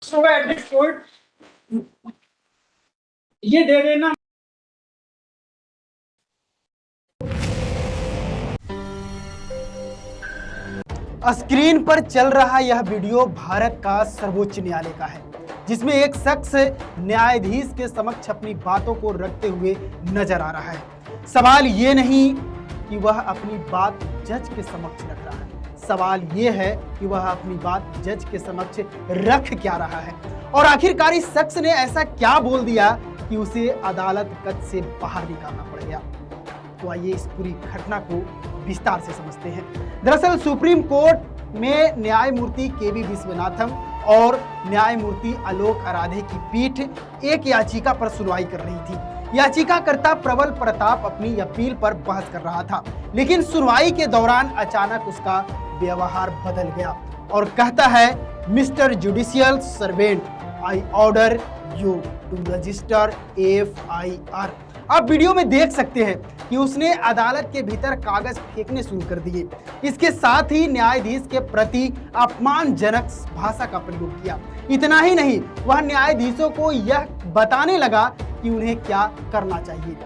So at this point ये दे देना। Screen पर चल रहा यह वीडियो भारत का सर्वोच्च न्यायालय का है, जिसमें एक शख्स न्यायाधीश के समक्ष अपनी बातों को रखते हुए नजर आ रहा है। सवाल ये नहीं कि वह अपनी बात जज के समक्ष रख रहा है, सवाल ये है कि वह अपनी बात जज के समक्ष रख क्या रहा है और आखिरकार इस शख्स ने ऐसा क्या बोल दिया कि उसे अदालत कक्ष से बाहर निकालना पड़ गया। तो आइए इस पूरी घटना को विस्तार से समझते हैं। दरअसल सुप्रीम कोर्ट में न्यायमूर्ति केवी विश्वनाथम और न्यायमूर्ति आलोक आराधे की पीठ एक याचिका पर सुनवाई कर रही थी। याचिकाकर्ता प्रबल प्रताप अपनी अपील पर बहस कर रहा था, लेकिन सुनवाई के दौरान अचानक उसका व्यवहार बदल गया और कहता है, mister judicial servant, I order you to register FIR। आप वीडियो में देख सकते हैं कि उसने अदालत के भीतर कागज फेंकने शुरू कर दिए। इसके साथ ही न्यायाधीश के प्रति अपमानजनक भाषा का प्रयोग किया। इतना ही नहीं, वह न्यायाधीशों को यह बताने लगा कि उन्हें क्या करना चाहिए।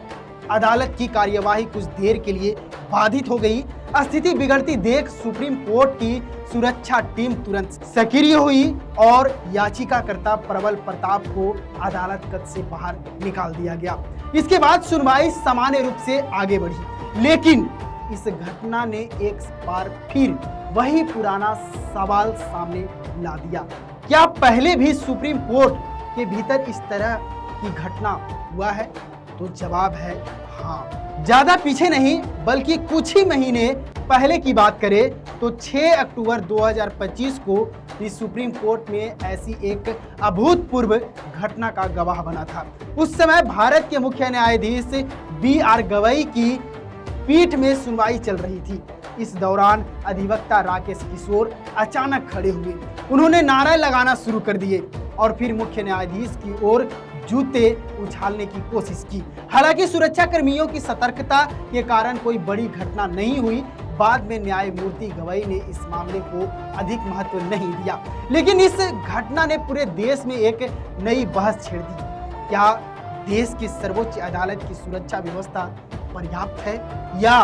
अदालत की कार्यवाही कुछ देर के लिए बाधित हो गई। स्थिति बिगड़ती देख सुप्रीम कोर्ट की सुरक्षा टीम तुरंत सक्रिय हुई और याचिकाकर्ता प्रबल प्रताप को अदालत कक्ष से बाहर निकाल दिया गया। इसके बाद सुनवाई सामान्य रूप से आगे बढ़ी, लेकिन इस घटना ने एक बार फिर वही पुराना सवाल सामने ला दिया। क्या पहले भी सुप्रीम कोर्ट के भीतर इस तरह की घटना हुआ है? तो जवाब है हाँ। ज्यादा पीछे नहीं बल्कि कुछ ही महीने पहले की बात करें तो 6 अक्टूबर 2025 को इस सुप्रीम कोर्ट में ऐसी एक अभूतपूर्व घटना का गवाह बना था। उस समय भारत के मुख्य न्यायाधीश BR गवई की पीठ में सुनवाई चल रही थी। इस दौरान अधिवक्ता राकेश किशोर अचानक खड़े हुए। उन्होंने नारे लगाना शुरू कर दिए और फिर मुख्य न्यायाधीश की ओर जूते उछालने की कोशिश की। हालांकि सुरक्षा कर्मियों की सतर्कता के कारण कोई बड़ी घटना नहीं हुई। बाद में न्यायमूर्ति गवई ने इस मामले को अधिक महत्व नहीं दिया, लेकिन इस घटना ने पूरे देश में एक नई बहस छेड़ दी। क्या देश की सर्वोच्च अदालत की सुरक्षा व्यवस्था पर्याप्त है या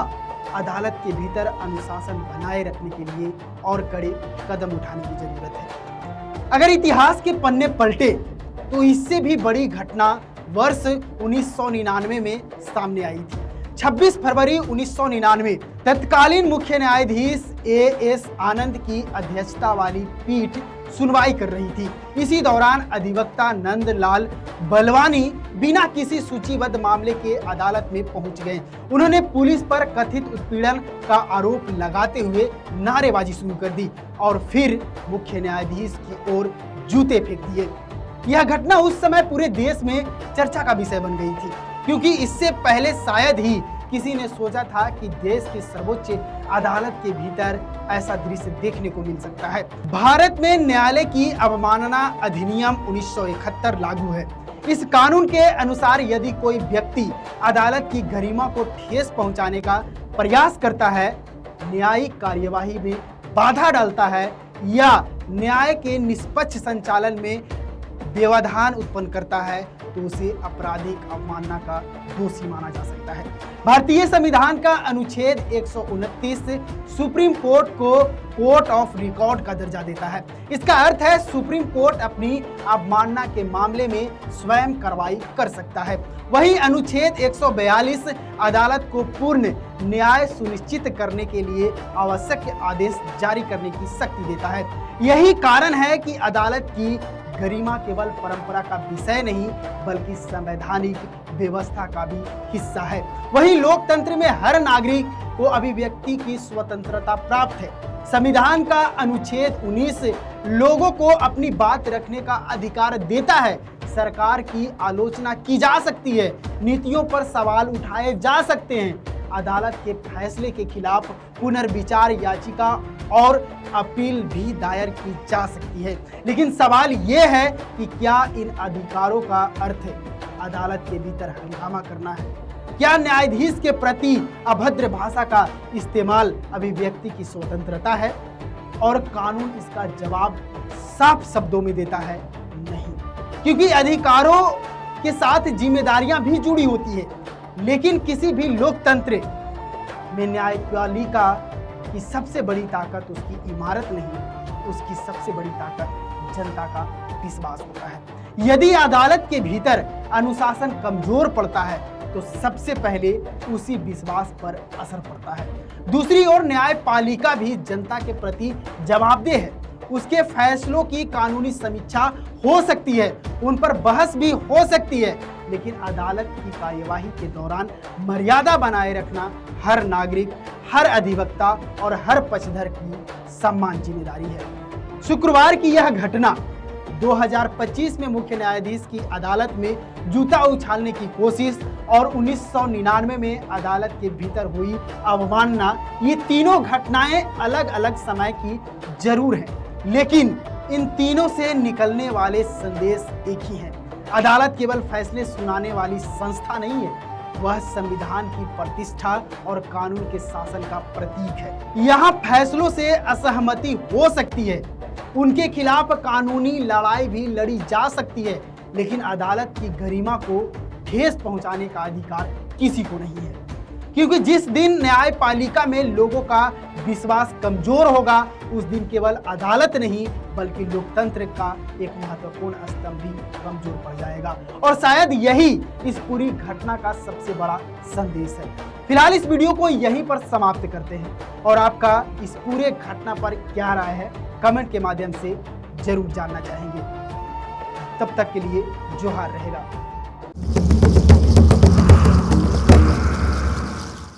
अदालत के भीतर अनुशासन बनाए रखने के लिए और कड़े कदम उठाने की जरूरत है? अगर इतिहास के पन्ने पलटे तो इससे भी बड़ी घटना वर्ष 1999 में सामने आई थी। 26 फरवरी 1999 तत्कालीन मुख्य न्यायाधीश AS आनंद की अध्यक्षता वाली पीठ सुनवाई कर रही थी। इसी दौरान अधिवक्ता नंदलाल बलवानी बिना किसी सूचीबद्ध मामले के अदालत में पहुंच गए। उन्होंने पुलिस पर कथित उत्पीड़न का आरोप लगाते हुए नारेबाजी शुरू कर दी और फिर मुख्य न्यायाधीश की ओर जूते फेंक दिए। यह घटना उस समय पूरे देश में चर्चा का विषय बन गई थी, क्योंकि इससे पहले शायद ही किसी ने सोचा था कि देश की सर्वोच्च अदालत के भीतर ऐसा दृश्य देखने को मिल सकता है। भारत में न्यायालय की अवमानना अधिनियम 1971 लागू है। इस कानून के अनुसार यदि कोई व्यक्ति अदालत की गरिमा को ठेस पहुंचाने का प्रयास करता है, न्यायिक कार्यवाही में बाधा डालता है या न्याय के निष्पक्ष संचालन में व्यवधान उत्पन्न करता है, तो उसे आपराधिक अवमानना का दोषी माना जा सकता है। भारतीय संविधान का अनुच्छेद 129 सुप्रीम कोर्ट को कोर्ट ऑफ रिकॉर्ड का दर्जा देता है। इसका अर्थ है सुप्रीम कोर्ट अपनी अवमानना के मामले में स्वयं कार्रवाई कर सकता है। वहीं अनुच्छेद 142 अदालत को पूर्ण न्याय सुनिश्चित करने के लिए आवश्यक आदेश जारी करने की शक्ति देता है। यही कारण है कि अदालत की गरिमा केवल परंपरा का विषय नहीं बल्कि संवैधानिक व्यवस्था का भी हिस्सा है। वहीं लोकतंत्र में हर नागरिक को अभिव्यक्ति की स्वतंत्रता प्राप्त है। संविधान का अनुच्छेद 19 लोगों को अपनी बात रखने का अधिकार देता है। सरकार की आलोचना की जा सकती है, नीतियों पर सवाल उठाए जा सकते हैं, अदालत के फैसले के खिलाफ पुनर्विचार याचिका और अपील भी दायर की जा सकती है। लेकिन सवाल यह है कि क्या इन अधिकारों का अर्थ अदालत के भीतर हंगामा करना है? क्या न्यायाधीश के प्रति अभद्र भाषा का इस्तेमाल अभिव्यक्ति की स्वतंत्रता है? और कानून इसका जवाब साफ शब्दों में देता है नहीं, क्योंकि अधिकारों के साथ जिम्मेदारियां भी जुड़ी होती है। लेकिन किसी भी लोकतंत्र में न्यायपालिका की सबसे बड़ी ताकत उसकी इमारत नहीं, उसकी सबसे बड़ी ताकत जनता का विश्वास होता है। यदि अदालत के भीतर अनुशासन कमजोर पड़ता है तो सबसे पहले उसी विश्वास पर असर पड़ता है। दूसरी ओर न्यायपालिका भी जनता के प्रति जवाबदेह है। उसके फैसलों की कानूनी समीक्षा हो सकती है, उन पर बहस भी हो सकती है, लेकिन अदालत की कार्यवाही के दौरान मर्यादा बनाए रखना हर नागरिक, हर अधिवक्ता और हर पक्षधर की सम्मान जिम्मेदारी है। शुक्रवार की यह घटना 2025 में मुख्य न्यायाधीश की अदालत में जूता उछालने की कोशिश और 1999 में अदालत के भीतर हुई अवमानना, ये तीनों घटनाएं अलग अलग समय की जरूर हैं, लेकिन इन तीनों से निकलने वाले संदेश एक ही है। अदालत केवल फैसले सुनाने वाली संस्था नहीं है, वह संविधान की प्रतिष्ठा और कानून के शासन का प्रतीक है। यहाँ फैसलों से असहमति हो सकती है, उनके खिलाफ कानूनी लड़ाई भी लड़ी जा सकती है, लेकिन अदालत की गरिमा को ठेस पहुंचाने का अधिकार किसी को नहीं है। क्योंकि जिस दिन न्यायपालिका में लोगों का विश्वास कमजोर होगा, उस दिन केवल अदालत नहीं बल्कि लोकतंत्र का एक महत्वपूर्ण स्तंभ भी कमजोर पड़ जाएगा। और शायद यही इस पूरी घटना का सबसे बड़ा संदेश है। फिलहाल इस वीडियो को यहीं पर समाप्त करते हैं और आपका इस पूरे घटना पर क्या राय है कमेंट के माध्यम से जरूर जानना चाहेंगे। तब तक के लिए जोहार रहेगा।